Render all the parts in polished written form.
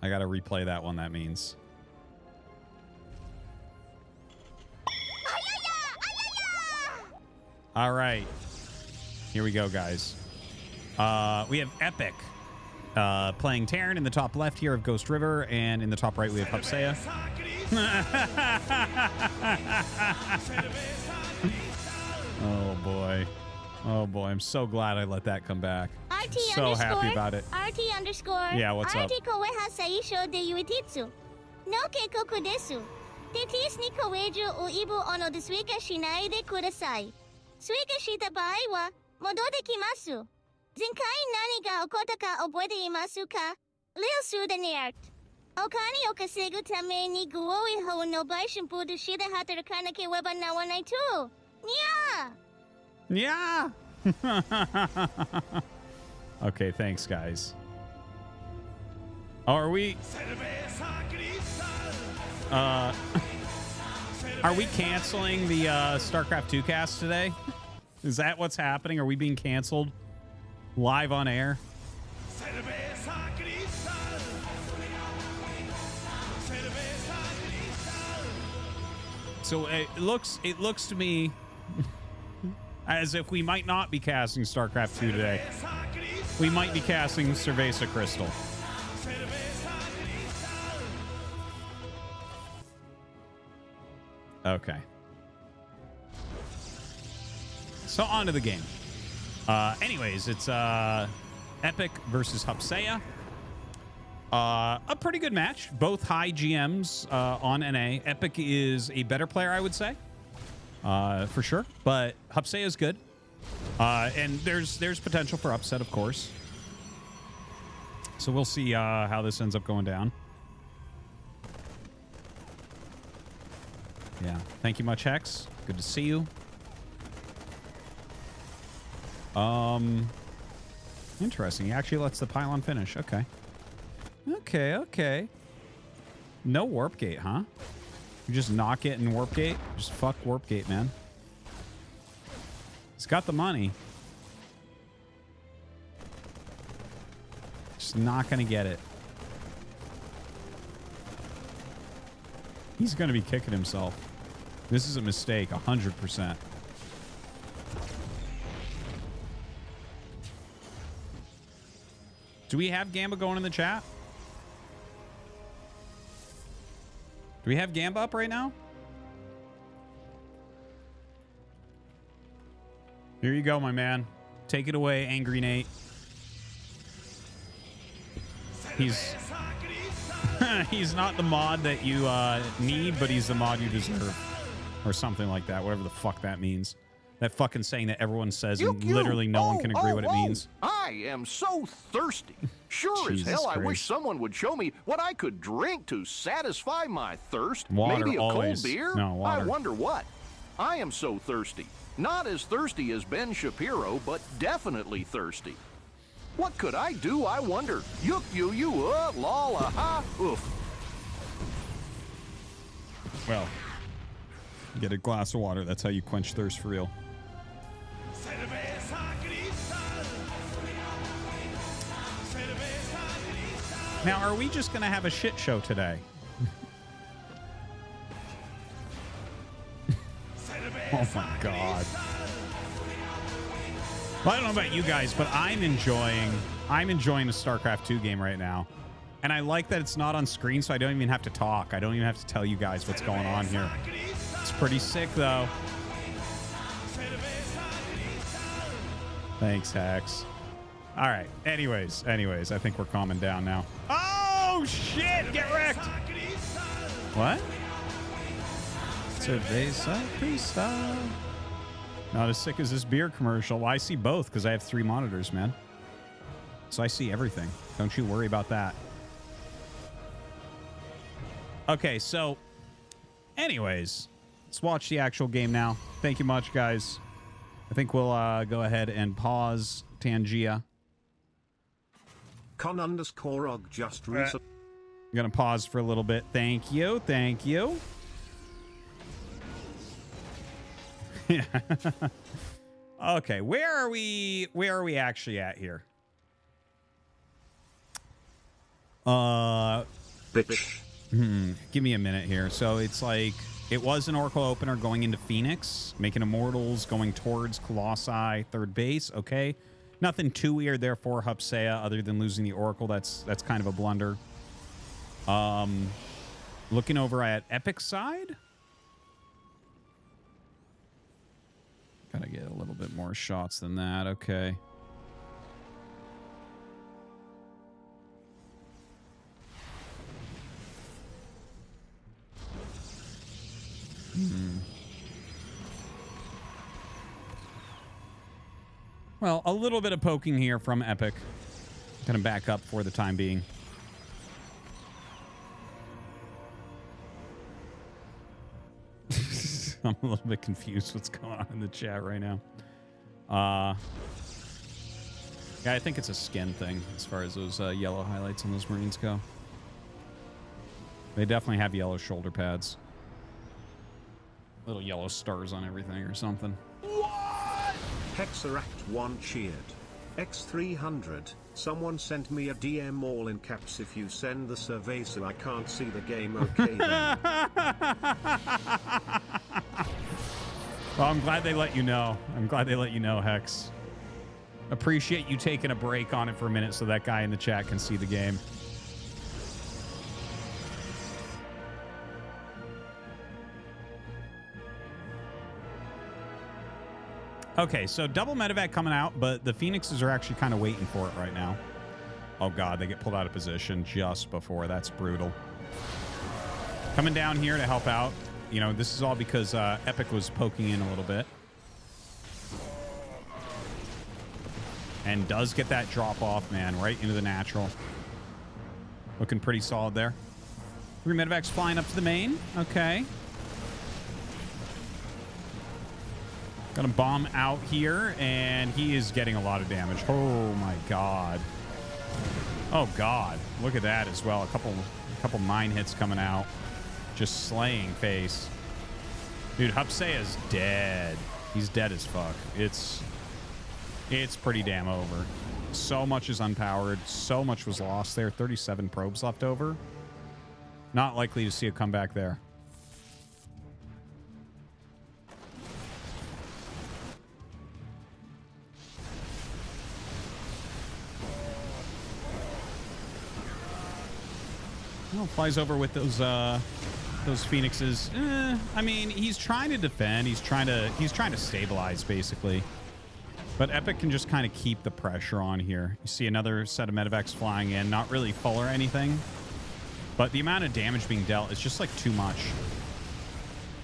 I gotta replay that one, that means. All right. Here we go, guys. We have Epic playing Terran in the top left here of Ghost River, and in the top right we have Hupsaiya. Oh, boy. Oh, boy. I'm so glad I let that come back. RT so happy about it. RT underscore. Yeah, what's up? RT koe ha saisho de yuititsu. No keikoku desu. Tetis ni koeju o ibu ono de suiga shinai de kudasai. Suiga shita bai wa modode kimasu. Zinkai nani ga okota ka oboide imasu ka? Lil su de niart. Okani okasegu tame ni guoi ho no bai shimpu de shida hatarakana ke weba na 192. Yeah. Yeah. Okay, thanks, guys. Oh, are we canceling the StarCraft 2 cast today? Is that what's happening? Are we being canceled live on air? So it looks to me as if we might not be casting StarCraft 2 today. We might be casting Cerveza Crystal. Okay. So on to the game. Anyways, it's Epic versus Hupsaiya. A pretty good match. Both high GMs on NA. Epic is a better player, I would say. For sure. But Hupsaiya is good. And there's potential for upset, of course. So we'll see how this ends up going down. Yeah. Thank you much, Hex. Good to see you. Interesting. He actually lets the pylon finish. Okay. Okay. No warp gate, huh? You just knock it in warp gate? Just fuck warp gate, man. He's got the money. Just not gonna get it. He's gonna be kicking himself. This is a mistake, 100%. Do we have Gamba going in the chat? Do we have Gamba up right now? Here you go, my man. Take it away, Angry Nate. He's not the mod that you need, but he's the mod you deserve. Or something like that, whatever the fuck that means. That fucking saying that everyone says and literally no one can agree what it means. I am so thirsty. Sure as hell I wish someone would show me what I could drink to satisfy my thirst. Water, maybe a always. cold beer? No, water. I wonder what. I am so thirsty. Not as thirsty as Ben Shapiro, but definitely thirsty. What could I do, I wonder? Yuk, you, lol, aha, oof. Well, get a glass of water. That's how you quench thirst for real. Now, are we just going to have a shit show today? Oh my God. Well, I don't know about you guys, but I'm enjoying a StarCraft 2 game right now. And I like that it's not on screen, so I don't even have to talk. I don't even have to tell you guys what's going on here. It's pretty sick, though. Thanks, Hax. All right. Anyways, I think we're calming down now. Oh, shit! Get wrecked! What? Cerveza Cristal. Not as sick as this beer commercial. Well, I see both because I have 3 monitors, man. So I see everything. Don't you worry about that. Okay, so anyways, let's watch the actual game now. Thank you much, guys. I think we'll go ahead and pause Tangia. Con_og just recently. I'm going to pause for a little bit. Thank you. Thank you. Yeah. Okay, where are we actually at here? bitch. Give me a minute here. So it's like it was an Oracle opener going into Phoenix, making Immortals, going towards Colossi, third base. Okay. Nothing too weird there for Hupsaiya other than losing the Oracle. That's kind of a blunder. Looking over at Epic side. Gotta get a little bit more shots than that. Okay. Well, a little bit of poking here from Epic. Gonna back up for the time being. I'm a little bit confused what's going on in the chat right now. Yeah, I think it's a skin thing as far as those yellow highlights on those Marines go. They definitely have yellow shoulder pads. Little yellow stars on everything or something. Hexeract 1 cheered. X300, someone sent me a DM all in caps if you send the survey so I can't see the game, okay then. Well, I'm glad they let you know. I'm glad they let you know, Hex. Appreciate you taking a break on it for a minute so that guy in the chat can see the game. Okay, so double medevac coming out, but the Phoenixes are actually kind of waiting for it right now. Oh, God, they get pulled out of position just before. That's brutal. Coming down here to help out. You know, this is all because Epic was poking in a little bit. And does get that drop off, man, right into the natural. Looking pretty solid there. 3 medevacs flying up to the main. Okay. Gonna bomb out here, and he is getting a lot of damage. Oh my god. Oh god. Look at that as well. A couple mine hits coming out. Just slaying face. Dude, Hupsaiya is dead. He's dead as fuck. It's pretty damn over. So much is unpowered. So much was lost there. 37 probes left over. Not likely to see a comeback there. Well, flies over with those Phoenixes. I mean, he's trying to defend. He's trying to stabilize basically. But Epic can just kind of keep the pressure on here. You see another set of medevacs flying in, not really full or anything, but the amount of damage being dealt is just like too much.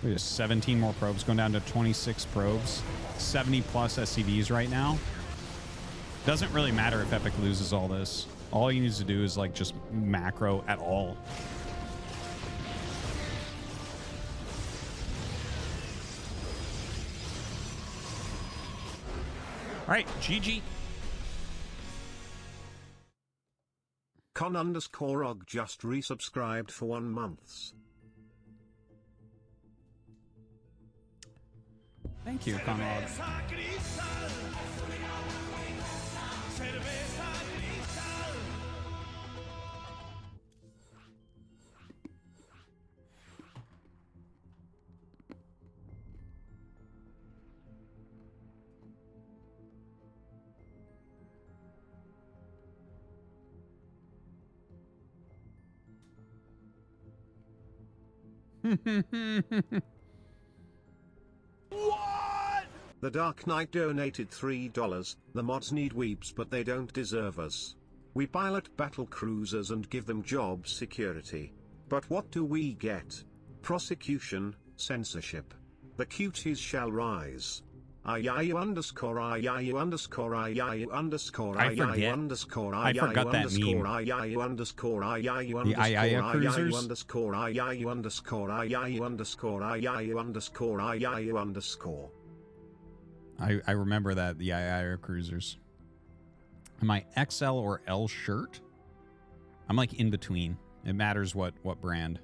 Look at 17 more probes going down to 26 probes, 70 plus SCVs right now. Doesn't really matter if Epic loses all this. All he needs to do is like just macro at all. All right, GG. Con_og just resubscribed for 1 month. Thank you, Conrad. What? The Dark Knight donated $3. The mods need weeps, but they don't deserve us. We pilot battle cruisers and give them job security. But what do we get? Prosecution, censorship. The cuties shall rise. IIU underscore IIU underscore IIU underscore IIU underscore IIU underscore IIU underscore IIU underscore IIU underscore IIU underscore IIU underscore IIU underscore. I remember that, the II cruisers. Am I XL or L shirt? I'm like in between. It matters what brand.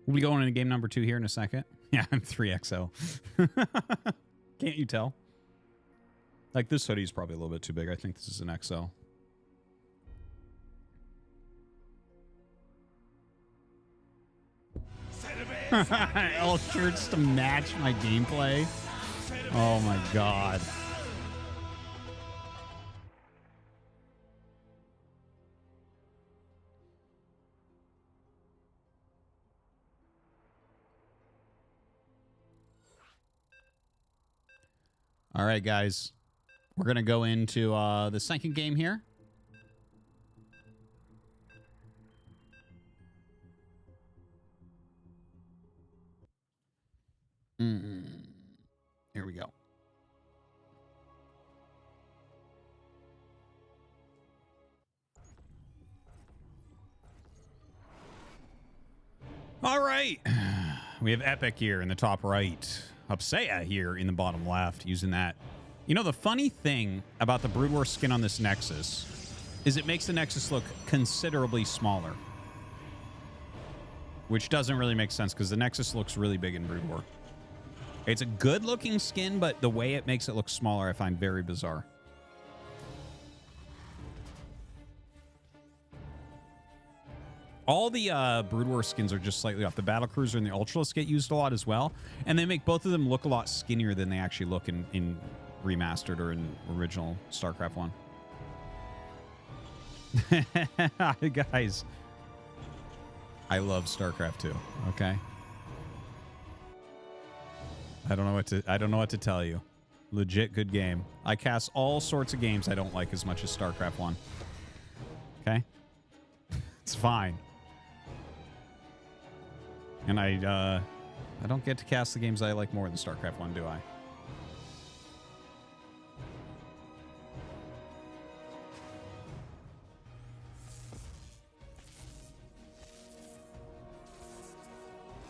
We'll be going into game number 2 here in a second. Yeah, I'm 3XL. Can't you tell? Like, this hoodie is probably a little bit too big. I think this is an XL. All shirts to match my gameplay. Oh my god. All right, guys. We're going to go into the second game here. Here we go. All right. We have Epic here in the top right. Hupsaiya here in the bottom left, using that. You know, the funny thing about the Brood War skin on this Nexus is it makes the Nexus look considerably smaller. Which doesn't really make sense because the Nexus looks really big in Brood War. It's a good-looking skin, but the way it makes it look smaller I find very bizarre. All the Brood War skins are just slightly off. The Battlecruiser and the Ultralisk get used a lot as well. And they make both of them look a lot skinnier than they actually look in Remastered or in original StarCraft 1. Guys, I love StarCraft 2, okay? I don't know what to tell you. Legit good game. I cast all sorts of games I don't like as much as StarCraft 1. Okay? It's fine. And I don't get to cast the games I like more than StarCraft 1, do I?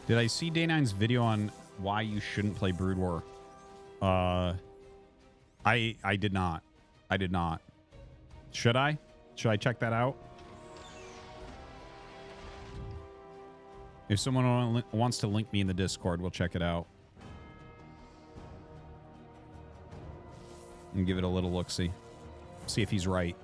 Did I see Day9's video on why you shouldn't play Brood War? I did not. I did not. Should I? Should I check that out? If someone wants to link me in the Discord, we'll check it out. And give it a little look-see. See if he's right.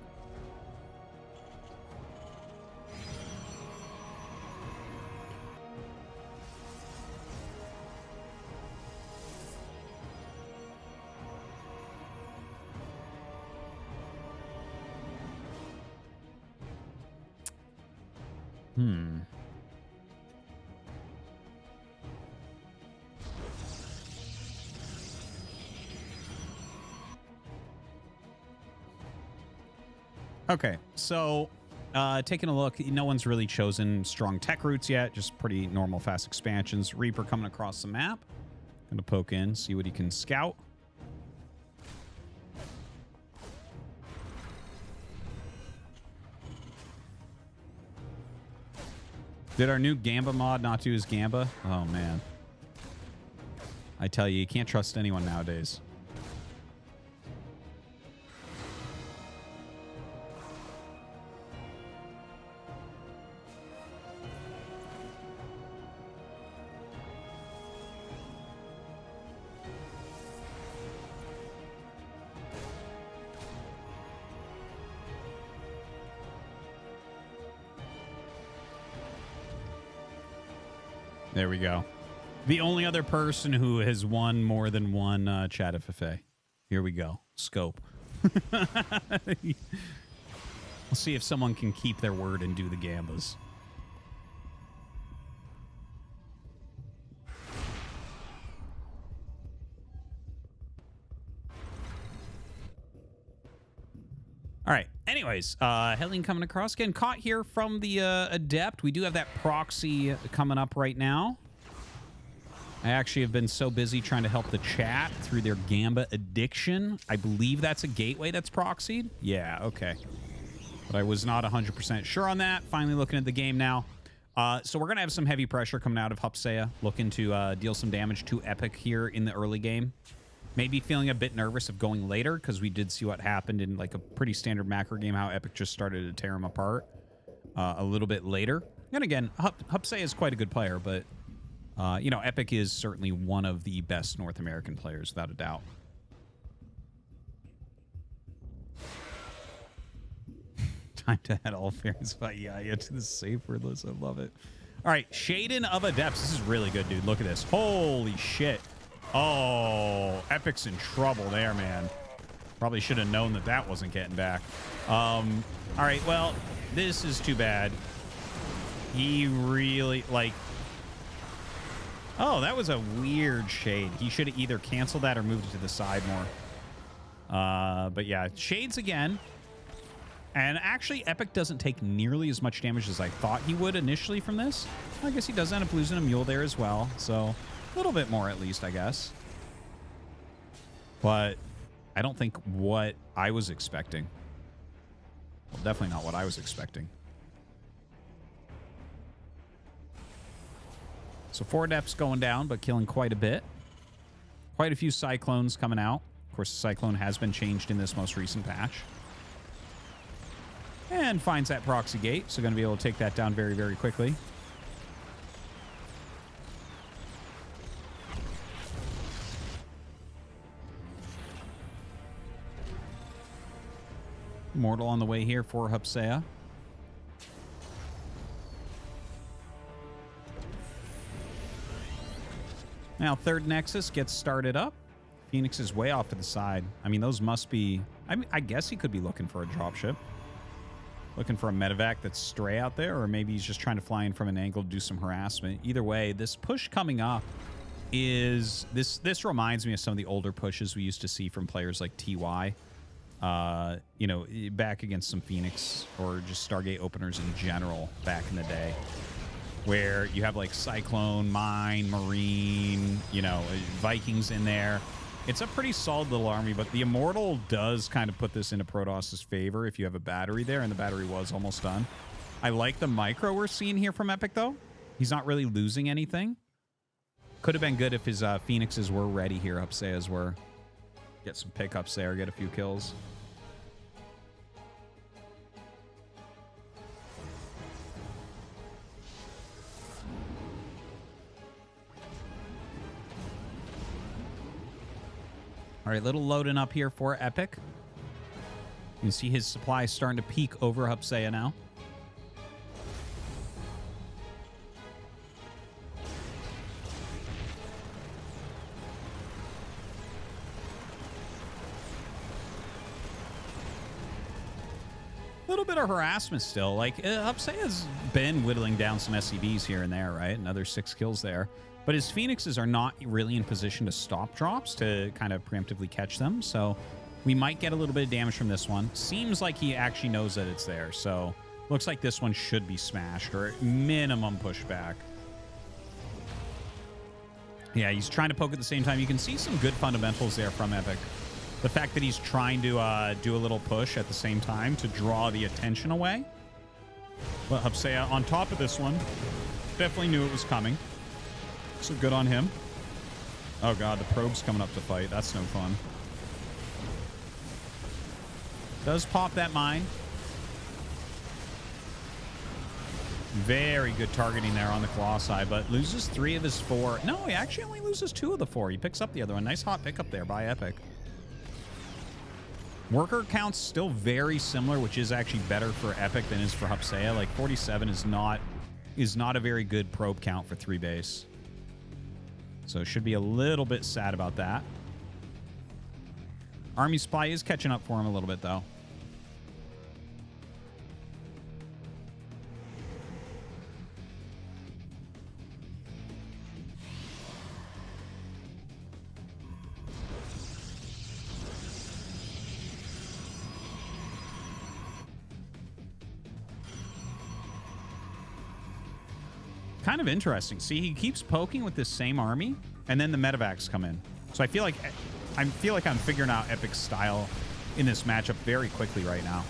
Okay, so taking a look, no one's really chosen strong tech routes yet, just pretty normal fast expansions. Reaper coming across the map. Gonna poke in, see what he can scout. Did our new Gamba mod not do his Gamba? Oh, man. I tell you, you can't trust anyone nowadays. There we go. The only other person who has won more than one chat FFA. Here we go. Scope. We'll see if someone can keep their word and do the Gambas. All right. Anyways, Helene coming across. Getting caught here from the Adept. We do have that proxy coming up right now. I actually have been so busy trying to help the chat through their Gamba addiction. I believe that's a gateway that's proxied. Yeah, okay. But I was not 100% sure on that. Finally looking at the game now. So we're going to have some heavy pressure coming out of Hupsaiya. Looking to deal some damage to Epic here in the early game. Maybe feeling a bit nervous of going later because we did see what happened in like a pretty standard macro game, how Epic just started to tear him apart a little bit later. And again, Hupsaiya is quite a good player, but You know, Epic is certainly one of the best North American players, without a doubt. Time to add all fairness by Yaya to the safe word list. I love it. All right, Shaden of Adepts. This is really good, dude. Look at this. Holy shit. Oh, Epic's in trouble there, man. Probably should have known that that wasn't getting back. All right, well, this is too bad. He really, like... Oh, that was a weird shade. He should have either canceled that or moved it to the side more. But yeah, shades again. And actually, Epic doesn't take nearly as much damage as I thought he would initially from this. I guess he does end up losing a mule there as well. So a little bit more at least, I guess. But I don't think what I was expecting. Well, definitely not what I was expecting. So 4 Adepts going down, but killing quite a bit. Quite a few Cyclones coming out. Of course, the Cyclone has been changed in this most recent patch. And finds that proxy gate, so going to be able to take that down very, very quickly. Mortal on the way here for Hupsaiya. Now, third Nexus gets started up. Phoenix is way off to the side. I mean, those must be... I guess he could be looking for a dropship. Looking for a medevac that's stray out there, or maybe he's just trying to fly in from an angle to do some harassment. Either way, this push coming up is... This reminds me of some of the older pushes we used to see from players like TY. You know, back against some Phoenix or just Stargate openers in general back in the day. Where you have like Cyclone, Mine, Marine, you know, Vikings in there. It's a pretty solid little army, but the Immortal does kind of put this into Protoss's favor if you have a battery there, and the battery was almost done. I like the micro we're seeing here from Epic, though. He's not really losing anything. Could have been good if his Phoenixes were ready here, Hupsaiya's were. Get some pickups there, get a few kills. All right, little loading up here for Epic. You can see his supply starting to peak over Hupsaiya now. A little bit of harassment still. Like, Hupsaiya's been whittling down some SCVs here and there, right? Another 6 kills there. But his Phoenixes are not really in position to stop drops to kind of preemptively catch them. So we might get a little bit of damage from this one. Seems like he actually knows that it's there. So looks like this one should be smashed or at minimum pushed back. Yeah, he's trying to poke at the same time. You can see some good fundamentals there from Epic. The fact that he's trying to do a little push at the same time to draw the attention away. But Hupsaiya on top of this one definitely knew it was coming. So good on him. Oh god, the probe's coming up to fight. That's no fun. Does pop that mine. Very good targeting there on the Colossi, but loses 3 of his 4. No, he actually only loses 2 of the 4. He picks up the other one. Nice hot pickup there by Epic. Worker count's still very similar, which is actually better for Epic than is for Hupsaiya. Like 47 is not a very good probe count for 3 base. So should be a little bit sad about that. Army Supply is catching up for him a little bit, though. Kind of interesting. See, he keeps poking with this same army, and then the medevacs come in. So I feel like I'm figuring out Epic's style in this matchup very quickly right now.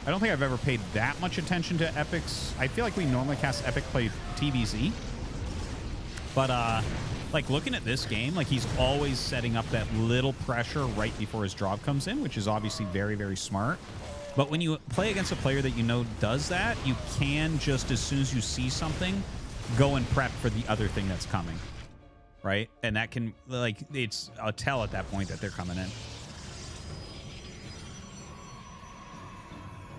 I don't think I've ever paid that much attention to Epic's. I feel like we normally cast Epic play TBZ, but like looking at this game, like he's always setting up that little pressure right before his drop comes in, which is obviously very, very smart. But when you play against a player that you know does that, you can just, as soon as you see something, go and prep for the other thing that's coming, right? And that can, like, it's a tell at that point that they're coming in.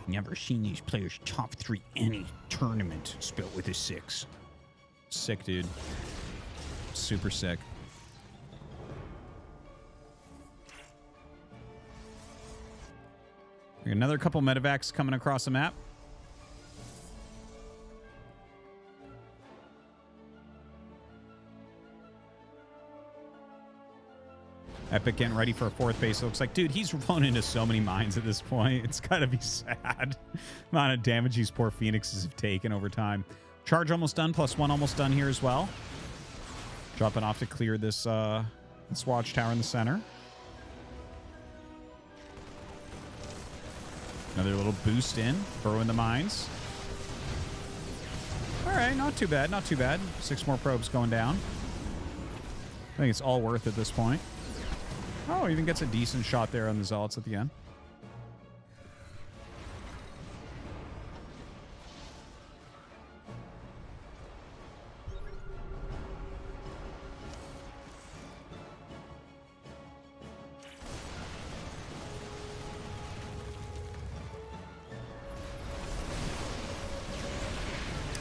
Never seen these players top 3 any tournament spelled with a 6. Sick, dude. Super sick. Another couple medevacs coming across the map. Epic getting ready for a 4th base. It looks like, dude, he's flown into so many mines at this point. It's got to be sad. Amount of damage these poor Phoenixes have taken over time. Charge almost done. +1 almost done here as well. Dropping off to clear this watchtower in the center. Another little boost in. Burrow in the mines. All right, not too bad. Not too bad. 6 more probes going down. I think it's all worth it at this point. Oh, even gets a decent shot there on the Zealots at the end.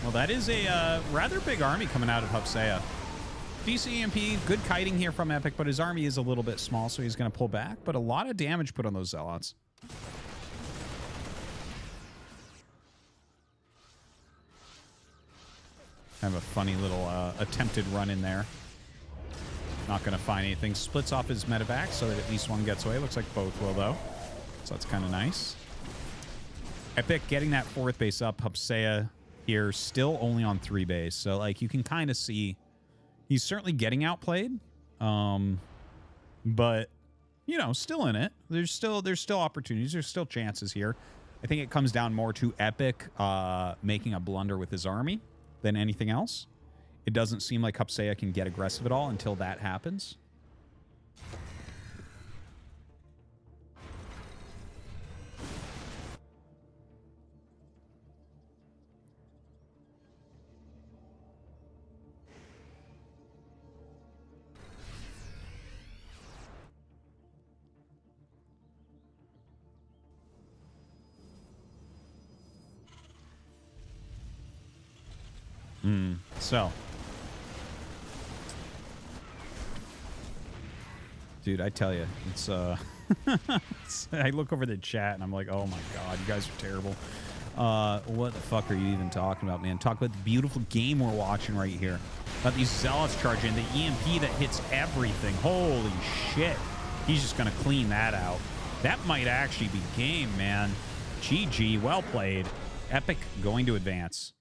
Well, that is a rather big army coming out of Hupsaiya. DCEMP, good kiting here from Epic, but his army is a little bit small, so he's going to pull back. But a lot of damage put on those Zealots. Have a funny little attempted run in there. Not going to find anything. Splits off his medevac so that at least one gets away. Looks like both will, though. So that's kind of nice. Epic getting that 4th base up. Hupsaiya here still only on 3 base. So, like, you can kind of see he's certainly getting outplayed. But, you know, still in it. There's still opportunities. There's still chances here. I think it comes down more to Epic making a blunder with his army than anything else. It doesn't seem like Hupsaiya can get aggressive at all until that happens. So, dude, I tell you, it's I look over the chat and I'm like, oh my god, you guys are terrible. What the fuck are you even talking about, man? Talk about the beautiful game we're watching right here. About these Zealots charging, the EMP that hits everything. Holy shit. He's just gonna clean that out. That might actually be game, man. GG, well played. Epic going to advance.